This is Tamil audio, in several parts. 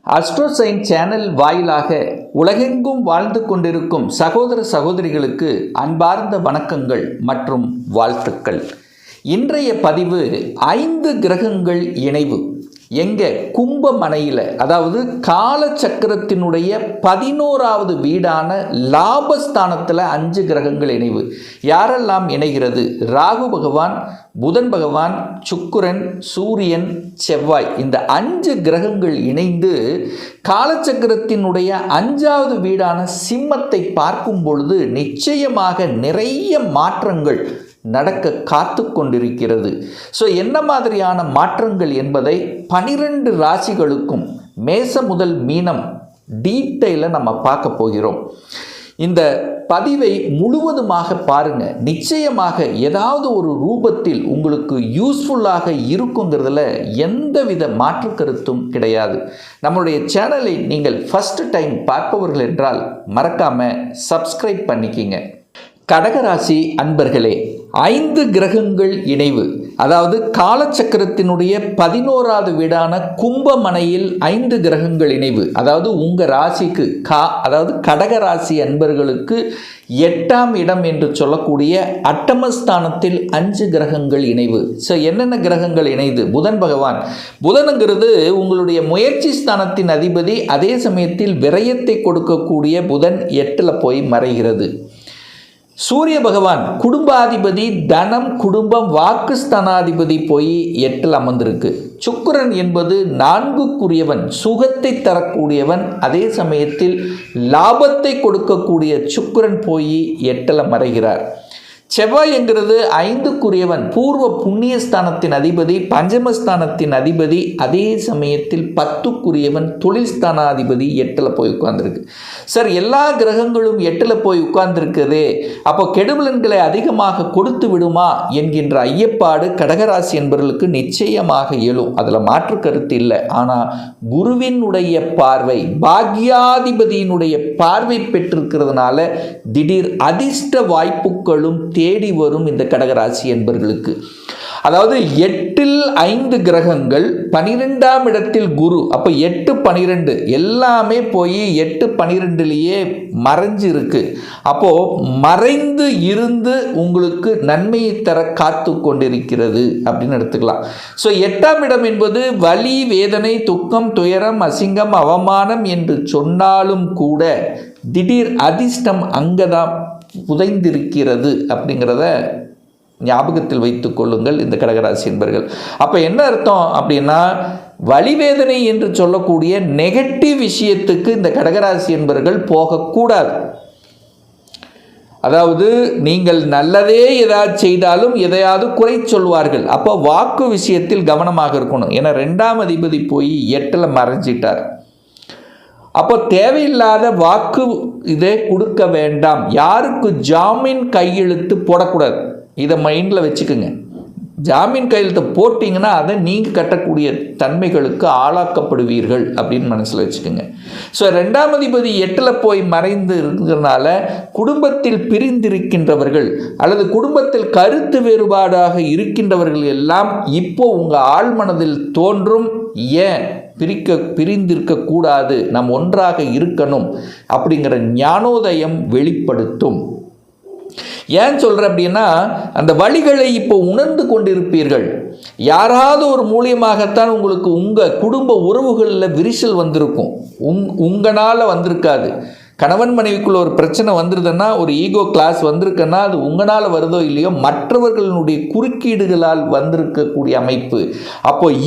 அஸ்ட்ரோசைன் சேனல் வாயிலாக உலகெங்கும் வாழ்ந்து கொண்டிருக்கும் சகோதர சகோதரிகளுக்கு அன்பார்ந்த வணக்கங்கள் மற்றும் வாழ்த்துக்கள். இன்றைய பதிவு 5 கிரகங்கள் இணைவு எங்க கும்பமனையில், அதாவது காலச்சக்கரத்தினுடைய 11வது வீடான லாபஸ்தானத்தில் 5 கிரகங்கள் இணைவு. யாரெல்லாம் இணைகிறது? ராகு பகவான், புதன் பகவான், சுக்கிரன், சூரியன், செவ்வாய், இந்த 5 கிரகங்கள் இணைந்து காலச்சக்கரத்தினுடைய 5வது வீடான சிம்மத்தை பார்க்கும் பொழுது நிச்சயமாக நிறைய மாற்றங்கள் நடக்க காத்து கொண்டிருக்கிறது. ஸோ என்ன மாதிரியான மாற்றங்கள் என்பதை 12 ராசிகளுக்கும் மேச முதல் மீனம் டீட்டெயிலாக நம்ம பார்க்க போகிறோம். இந்த பதிவை முழுவதுமாக பாருங்க. நிச்சயமாக ஏதாவது ஒரு ரூபத்தில் உங்களுக்கு யூஸ்ஃபுல்லாக இருக்குங்கிறதுல எந்தவித மாற்று கருத்தும் கிடையாது. நம்மளுடைய சேனலை நீங்கள் ஃபர்ஸ்ட் டைம் பார்ப்பவர்கள் என்றால் மறக்காம சப்ஸ்கிரைப் பண்ணிக்கிங்க. கடகராசி அன்பர்களே, 5 கிரகங்கள் இணைவு, அதாவது காலச்சக்கரத்தினுடைய 11வது வீடான கும்பமனையில் 5 கிரகங்கள் இணைவு, அதாவது உங்கள் ராசிக்கு அதாவது கடகராசி அன்பர்களுக்கு 8ஆம் இடம் என்று சொல்லக்கூடிய அட்டமஸ்தானத்தில் 5 கிரகங்கள் இணைவு. ஸோ என்னென்ன கிரகங்கள் இணைது? புதன் பகவான். புதனுங்கிறது உங்களுடைய முயற்சி ஸ்தானத்தின் அதிபதி. அதே சமயத்தில் விரயத்தை கொடுக்கக்கூடிய புதன் 8ல் போய் மறைகிறது. சூரிய பகவான் குடும்பாதிபதி, தனம், குடும்பம், வாக்குஸ்தானாதிபதி போய் 8ல் அமர்ந்திருக்கு. சுக்கிரன் என்பது 4க்குரியவன், சுகத்தை தரக்கூடியவன். அதே சமயத்தில் லாபத்தை கொடுக்கக்கூடிய சுக்கிரன் போய் 8ல் மறைகிறார். செவ்வாய் என்கிறது 5க்குரியவன், பூர்வ புண்ணியஸ்தானத்தின் அதிபதி, பஞ்சமஸ்தானத்தின் அதிபதி. அதே சமயத்தில் 10க்குரியவன், தொழில் ஸ்தானாதிபதி 8ல் போய் உட்கார்ந்துருக்கு. சார், எல்லா கிரகங்களும் 8ல் போய் உட்கார்ந்துருக்குதே, அப்போ கெடுபலன்களை அதிகமாக கொடுத்து விடுமா என்கின்ற ஐயப்பாடு கடகராசி என்பவர்களுக்கு நிச்சயமாக எழும். அதில் மாற்று கருத்து இல்லை. ஆனால் குருவினுடைய பார்வை, பாக்யாதிபதியினுடைய பார்வை பெற்றிருக்கிறதுனால திடீர் அதிர்ஷ்ட வாய்ப்புகளும் தேடி வரும் இந்த கடகராசி என்பவர்களுக்கு. அதாவது 8ல் 5 கிரகங்கள், 12ஆம் இடத்தில் குரு. அப்போ 8, 12 எல்லாமே போய் 8, 12லேயே மறைஞ்சு இருக்கு. அப்போ மறைந்து இருந்து உங்களுக்கு நன்மையை தர காத்து கொண்டிருக்கிறது அப்படின்னு எடுத்துக்கலாம். ஸோ 8ஆம் இடம் என்பது வலி, வேதனை, துக்கம், துயரம், அசிங்கம், அவமானம் என்று சொன்னாலும் கூட திடீர் அதிர்ஷ்டம் அங்கதான் புதைந்திருக்கிறது அப்படிங்கிறத ஞாபகத்தில் வைத்துக் கொள்ளுங்கள் இந்த கடகராசி என்பர்கள். அப்போ என்ன அர்த்தம் அப்படின்னா, வலிவேதனை என்று சொல்லக்கூடிய நெகட்டிவ் விஷயத்துக்கு இந்த கடகராசி என்பர்கள் போகக்கூடாது. அதாவது நீங்கள் நல்லதே ஏதாவது செய்தாலும் எதையாவது குறை சொல்வார்கள். அப்போ வாக்கு விஷயத்தில் கவனமாக இருக்கணும். ஏன்னா 2ஆம் அதிபதி போய் 8ல் மறைஞ்சிட்டார். அப்போ தேவையில்லாத வாக்கு இதை கொடுக்க வேண்டாம். யாருக்கு ஜாமீன் கையெழுத்து போடக்கூடாது. இதை மைண்டில் வச்சுக்கோங்க. ஜாமீன் கையெழுத்து போட்டிங்கன்னா அதை நீங்கள் கட்டக்கூடிய தன்மைகளுக்கு ஆளாக்கப்படுவீர்கள் அப்படின்னு மனசில் வச்சுக்கோங்க. ஸோ 2ஆம் அதிபதி 8ல் போய் மறைந்து இருக்கிறதுனால குடும்பத்தில் பிரிந்திருக்கின்றவர்கள் அல்லது குடும்பத்தில் கருத்து வேறுபாடாக இருக்கின்றவர்கள் எல்லாம் இப்போ உங்கள் ஆழ்மனதில் தோன்றும், ஏன் பிரிந்திருக்கக்கூடாது, நாம் ஒன்றாக இருக்கணும் அப்படிங்கிற ஞானோதயம் வெளிப்படுத்தும். ஏன் சொல்கிறேன் அப்படின்னா, அந்த வழிகளை இப்போ உணர்ந்து கொண்டிருப்பீர்கள். யாராவது ஒரு மூலியமாகத்தான் உங்களுக்கு உங்கள் குடும்ப உறவுகளில் விரிசல் வந்திருக்கும். உங்களால் வந்திருக்காது. கணவன் மனைவிக்குள்ள ஒரு பிரச்சனை வந்துருதுன்னா, ஒரு ஈகோ கிளாஸ் வந்திருக்குன்னா, அது உங்களால் வருதோ இல்லையோ மற்றவர்களுடைய குறுக்கீடுகளால் வந்திருக்கக்கூடிய அமைப்பு.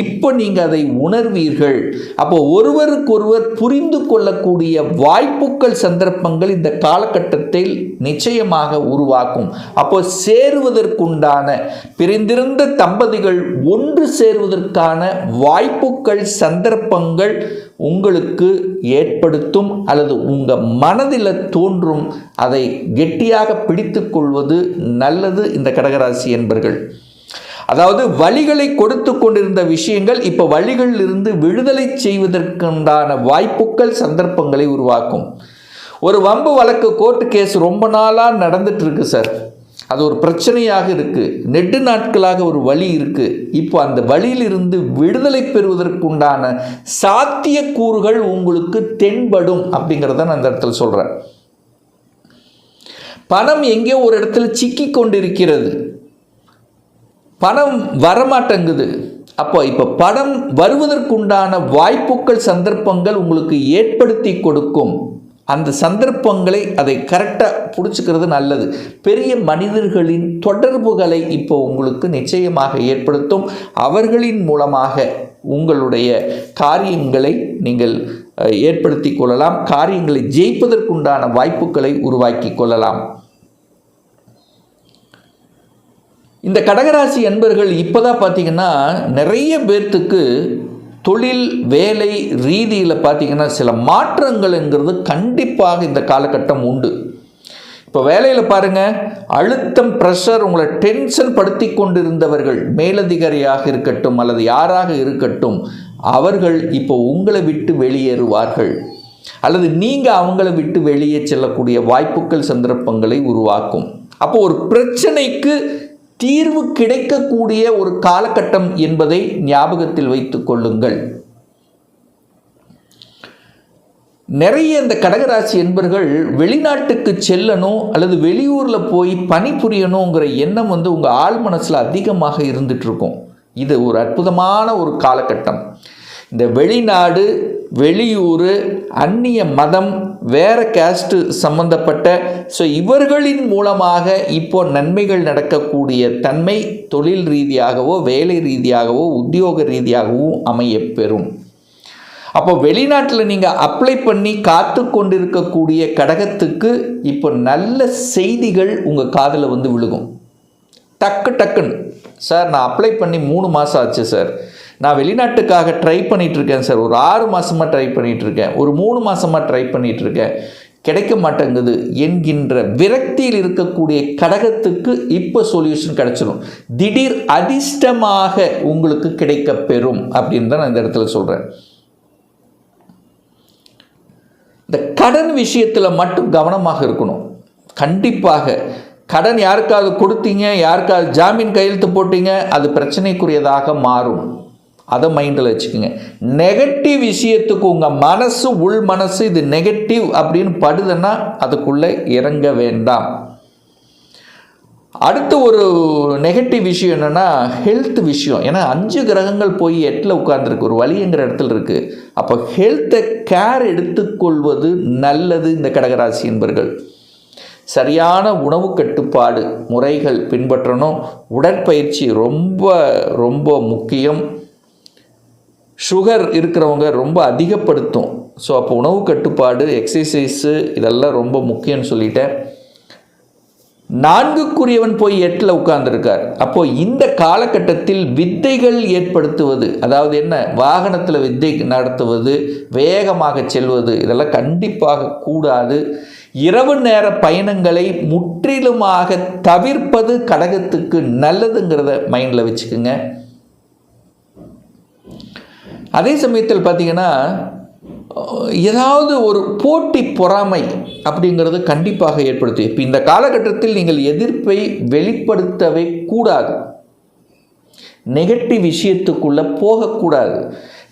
இப்போ நீங்கள் அதை உணர்வீர்கள். அப்போ ஒருவருக்கொருவர் புரிந்து கொள்ளக்கூடிய வாய்ப்புகள், சந்தர்ப்பங்கள் இந்த காலகட்டத்தில் நிச்சயமாக உருவாக்கும். அப்போ சேருவதற்குண்டான, பிரிந்திருந்த தம்பதிகள் ஒன்று சேருவதற்கான வாய்ப்புகள், சந்தர்ப்பங்கள் உங்களுக்கு ஏற்படுத்தும் அல்லது உங்கள் மனதில் தோன்றும். அதை கெட்டியாக பிடித்து கொள்வது நல்லது இந்த கடகராசி என்பர்கள். அதாவது வழிகளை கொடுத்து கொண்டிருந்த விஷயங்கள் இப்போ வழிகளிலிருந்து விடுதலை செய்வதற்குண்டான வாய்ப்புகள், சந்தர்ப்பங்களை உருவாக்கும். ஒரு வம்பு வழக்கு, கோர்ட்டு கேஸ் ரொம்ப நாளாக நடந்துட்டு இருக்கு சார். அது ஒரு பிரச்சனையாக இருக்குது, நெடு நாட்களாக ஒரு வலி இருக்குது. இப்போ அந்த வலியிலிருந்து விடுதலை பெறுவதற்குண்டான சாத்தியக்கூறுகள் உங்களுக்கு தென்படும் அப்படிங்கிறத நான் இந்த இடத்துல சொல்கிறேன். பணம் எங்கேயோ ஒரு இடத்துல சிக்கி கொண்டிருக்கிறது, பணம் வரமாட்டேங்குது. அப்போ இப்போ பணம் வருவதற்குண்டான வாய்ப்புகள், சந்தர்ப்பங்கள் உங்களுக்கு ஏற்படுத்தி கொடுக்கும். அந்த சந்தர்ப்பங்களை அதை கரெக்டாக பிடிச்சிக்கிறது நல்லது. பெரிய மனிதர்களின் தொடர்புகளை இப்போ உங்களுக்கு நிச்சயமாக ஏற்படுத்தும். அவர்களின் மூலமாக உங்களுடைய காரியங்களை நீங்கள் ஏற்படுத்தி கொள்ளலாம். காரியங்களை ஜெயிப்பதற்குண்டான வாய்ப்புகளை உருவாக்கி கொள்ளலாம். இந்த கடகராசி அன்பர்கள் இப்போதான் பார்த்தீங்கன்னா நிறைய பேர்த்துக்கு தொழில் வேலை ரீதியில் பார்த்தீங்கன்னா சில மாற்றங்கள்ங்கிறது கண்டிப்பாக இந்த காலகட்டம் உண்டு. இப்போ வேலையில் பாருங்கள், அழுத்தம், ப்ரெஷர், உங்களை டென்ஷன் படுத்தி கொண்டிருந்தவர்கள், மேலதிகாரியாக இருக்கட்டும் அல்லது யாராக இருக்கட்டும், அவர்கள் இப்போ உங்களை விட்டு வெளியேறுவார்கள் அல்லது நீங்கள் அவங்கள விட்டு வெளியே செல்லக்கூடிய வாய்ப்புகள், சந்தர்ப்பங்களை உருவாக்கும். அப்போ ஒரு பிரச்சனைக்கு தீர்வு கிடைக்கக்கூடிய ஒரு காலகட்டம் என்பதை ஞாபகத்தில் வைத்துக் கொள்ளுங்கள். நிறைய இந்த கடகராசி என்பர்கள் வெளிநாட்டுக்கு செல்லணும் அல்லது வெளியூரில் போய் பணிபுரியணுங்கிற எண்ணம் உங்கள் ஆள் மனசில் அதிகமாக இருந்துட்டு இருக்கும். இது ஒரு அற்புதமான ஒரு காலகட்டம். இந்த வெளிநாடு, வெளியூர், அந்நிய மதம், வேறு கேஸ்ட்டு சம்பந்தப்பட்ட இவர்களின் மூலமாக இப்போ நன்மைகள் நடக்கக்கூடிய தன்மை தொழில் ரீதியாகவோ வேலை ரீதியாகவோ உத்தியோக ரீதியாகவும் அமையப்பெறும். அப்போ வெளிநாட்டில் நீங்கள் அப்ளை பண்ணி காத்து கொண்டிருக்கக்கூடிய கடகத்துக்கு இப்போ நல்ல செய்திகள் உங்கள் காதில் விழுகும். டக்குன்னு, சார் நான் அப்ளை பண்ணி 3 மாதம் ஆச்சு சார், நான் வெளிநாட்டுக்காக ட்ரை பண்ணிகிட்ருக்கேன் சார், ஒரு 6 மாதமாக ட்ரை பண்ணிகிட்ருக்கேன், ஒரு 3 மாதமாக ட்ரை பண்ணிகிட்ருக்கேன், கிடைக்க மாட்டேங்குது என்கின்ற விரக்தியில் இருக்கக்கூடிய கடகத்துக்கு இப்போ சொல்யூஷன் கிடைச்சிடும். திடீர் அதிர்ஷ்டமாக உங்களுக்கு கிடைக்க பெறும் அப்படின்னு தான் நான் இந்த இடத்துல சொல்கிறேன். இந்த கடன் விஷயத்தில் மட்டும் கவனமாக இருக்கணும். கண்டிப்பாக கடன் யாருக்காவது கொடுத்தீங்க, யாருக்காவது ஜாமீன் கையெழுத்து போட்டீங்க, அது பிரச்சனைக்குரியதாக மாறும். அதை மைண்டில் வச்சுக்கோங்க. நெகட்டிவ் விஷயத்துக்கு உங்கள் மனசு, உள் மனசு இது நெகட்டிவ் அப்படின்னு படுதுன்னா அதுக்குள்ளே இறங்க வேண்டாம். அடுத்து ஒரு நெகட்டிவ் விஷயம் என்னென்னா ஹெல்த் விஷயம். ஏன்னா 5 கிரகங்கள் போய் 8ல் உட்கார்ந்துருக்கு, ஒரு வலிங்கிற இடத்துல இருக்குது. அப்போ ஹெல்த்தை கேர் எடுத்துக்கொள்வது நல்லது. இந்த கடகராசி என்பர்கள் சரியான உணவு கட்டுப்பாடு முறைகள் பின்பற்றணும். உடற்பயிற்சி ரொம்ப ரொம்ப முக்கியம். சுகர் இருக்கிறவங்க ரொம்ப அதிகப்படுத்தும். ஸோ அப்போ உணவு கட்டுப்பாடு, எக்ஸசைஸு இதெல்லாம் ரொம்ப முக்கியம்னு சொல்லிட்டேன். 4க்குரியவன் போய் 8ல் உட்கார்ந்துருக்கார். அப்போது இந்த காலகட்டத்தில் வித்தைகள் ஏற்படுத்துவது, அதாவது என்ன, வாகனத்தில் வித்தை நடத்துவது, வேகமாக செல்வது, இதெல்லாம் கண்டிப்பாக கூடாது. இரவு நேர பயணங்களை முற்றிலுமாக தவிர்ப்பது கடகத்துக்கு நல்லதுங்கிறத மைண்டில் வச்சுக்கோங்க. அதே சமயத்தில் பார்த்தீங்கன்னா ஏதாவது ஒரு போட்டி பொறாமை அப்படிங்கிறது கண்டிப்பாக ஏற்படுத்தி. இப்போ இந்த காலகட்டத்தில் நீங்கள் எதிர்ப்பை வெளிப்படுத்தவே கூடாது. நெகட்டிவ் விஷயத்துக்குள்ளே போகக்கூடாது.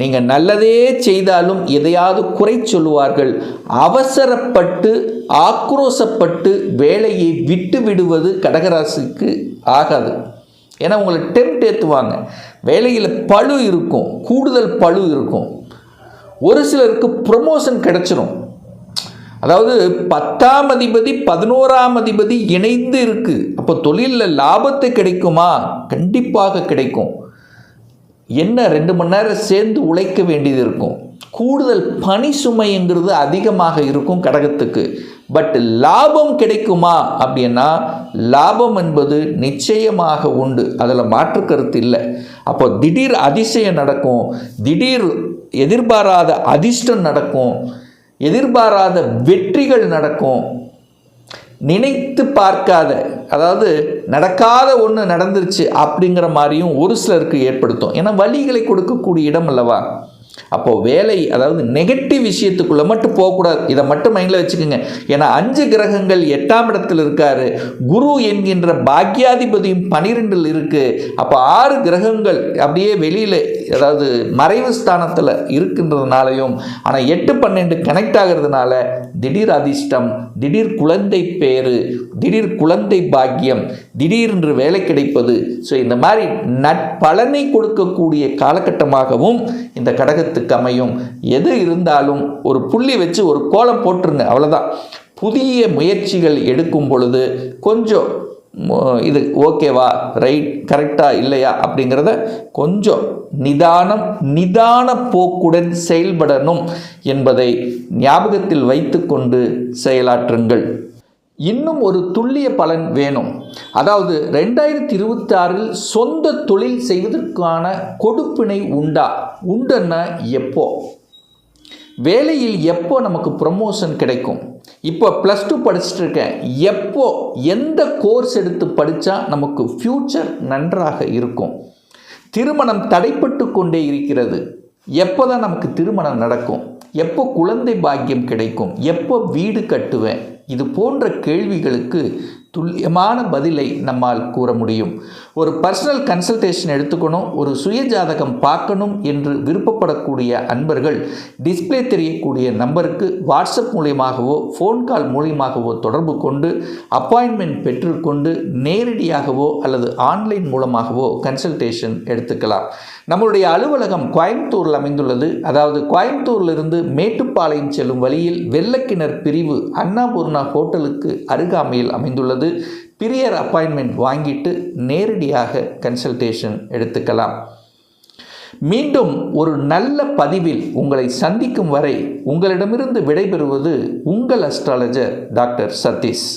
நீங்கள் நல்லதே செய்தாலும் எதையாவது குறை சொல்லுவார்கள். அவசரப்பட்டு ஆக்ரோசப்பட்டு வேலையை விட்டு விடுவது கடகராசிக்கு ஆகாது. ஏன்னா உங்களை டெம்ட் ஏற்றுவாங்க. வேலையில் பளு இருக்கும், கூடுதல் பளு இருக்கும். ஒரு சிலருக்கு ப்ரொமோஷன் கிடைச்சிரும். அதாவது 10ஆம் அதிபதி 11ஆம் அதிபதி இணைந்து இருக்குது. அப்போ தொழிலில் லாபத்தை கிடைக்குமா? கண்டிப்பாக கிடைக்கும். என்ன 2 மணி நேரம் சேர்ந்து உழைக்க வேண்டியது இருக்கும். கூடுதல் பணி சுமைங்கிறது அதிகமாக இருக்கும் கடகத்துக்கு. பட் லாபம் கிடைக்குமா அப்படின்னா லாபம் என்பது நிச்சயமாக உண்டு, அதில் மாற்று கருத்து இல்லை. அப்போ திடீர் அதிசயம் நடக்கும், திடீர் எதிர்பாராத அதிர்ஷ்டம் நடக்கும், எதிர்பாராத வெற்றிகள் நடக்கும். நினைத்து பார்க்காத, அதாவது நடக்காத ஒன்று நடந்துருச்சு அப்படிங்கிற மாதிரியும் ஒரு சிலருக்கு ஏற்படுத்தும். ஏன்னா வலிகளை கொடுக்கக்கூடிய இடம் அல்லவா. அப்போது வேலை, அதாவது நெகட்டிவ் விஷயத்துக்குள்ளே மட்டும் போகக்கூடாது. இதை மட்டும் மைண்டில் வச்சுக்கோங்க. ஏன்னா 5 கிரகங்கள் 8ஆம் இடத்தில் இருக்காரு. குரு என்கின்ற பாக்யாதிபதியும் 12இல் இருக்குது. அப்போ 6 கிரகங்கள் அப்படியே வெளியில், அதாவது மறைவு ஸ்தானத்தில் இருக்கின்றதுனாலையும், ஆனால் 8, 12 கனெக்ட் ஆகிறதுனால திடீர் அதிர்ஷ்டம், திடீர் குழந்தை பேரு, திடீர் குழந்தை பாக்கியம், திடீரென்று வேலை கிடைப்பது. ஸோ இந்த மாதிரி நற்பலனை கொடுக்கக்கூடிய காலகட்டமாகவும் இந்த கடகத்துக்கு அமையும். எது இருந்தாலும் ஒரு புள்ளி வச்சு ஒரு கோலம் போட்டுருங்க, அவ்வளோதான். புதிய முயற்சிகள் எடுக்கும் பொழுது கொஞ்சம் இது ஓகேவா, ரைட், கரெக்டாக இல்லையா அப்படிங்கிறத கொஞ்சம் நிதான போக்குடன் செயல்படணும் என்பதை ஞாபகத்தில் வைத்துக்கொண்டு செயலாற்றுங்கள். இன்னும் ஒரு துல்லிய பலன் வேணும். அதாவது 2026இல் சொந்த தொழில் செய்வதற்கான கொடுப்பினை உண்டுன்னா எப்போ, வேலையில் எப்போ நமக்கு ப்ரமோஷன் கிடைக்கும், இப்போ +2 படிச்சுட்டு இருக்கேன், எப்போ எந்த கோர்ஸ் எடுத்து படித்தா நமக்கு ஃப்யூச்சர் நன்றாக இருக்கும், திருமணம் தடைப்பட்டு கொண்டே இருக்கிறது, எப்போ தான் நமக்கு திருமணம் நடக்கும், எப்போ குழந்தை பாக்கியம் கிடைக்கும், எப்போ வீடு கட்டுவேன், இது போன்ற கேள்விகளுக்கு துல்லியமான பதிலை நம்மால் கூற முடியும். ஒரு பர்சனல் கன்சல்டேஷன் எடுத்துக்கணும், ஒரு சுய ஜாதகம் பார்க்கணும் என்று விருப்பப்படக்கூடிய அன்பர்கள் டிஸ்பிளே தெரியக்கூடிய நம்பருக்கு வாட்ஸ்அப் மூலியமாகவோ ஃபோன் கால் மூலியமாகவோ தொடர்பு கொண்டு அப்பாயின்மெண்ட் பெற்றுக்கொண்டு நேரடியாகவோ அல்லது ஆன்லைன் மூலமாகவோ கன்சல்டேஷன் எடுத்துக்கலாம். நம்மளுடைய அலுவலகம் கோயம்புத்தூரில் அமைந்துள்ளது. அதாவது கோயம்புத்தூரிலிருந்து மேட்டுப்பாளையம் செல்லும் வழியில் வெள்ளக்கிணர் பிரிவு அன்னபூர்ணா ஹோட்டலுக்கு அருகாமையில் அமைந்துள்ளது. பிரியர் அப்பாயின்மெண்ட் வாங்கிட்டு நேரடியாக கன்சல்டேஷன் எடுத்துக்கலாம். மீண்டும் ஒரு நல்ல பதிவில் உங்களை சந்திக்கும் வரை உங்களிடமிருந்து விடைபெறுவது உங்கள் அஸ்ட்ராலஜர் டாக்டர் சதீஷ்.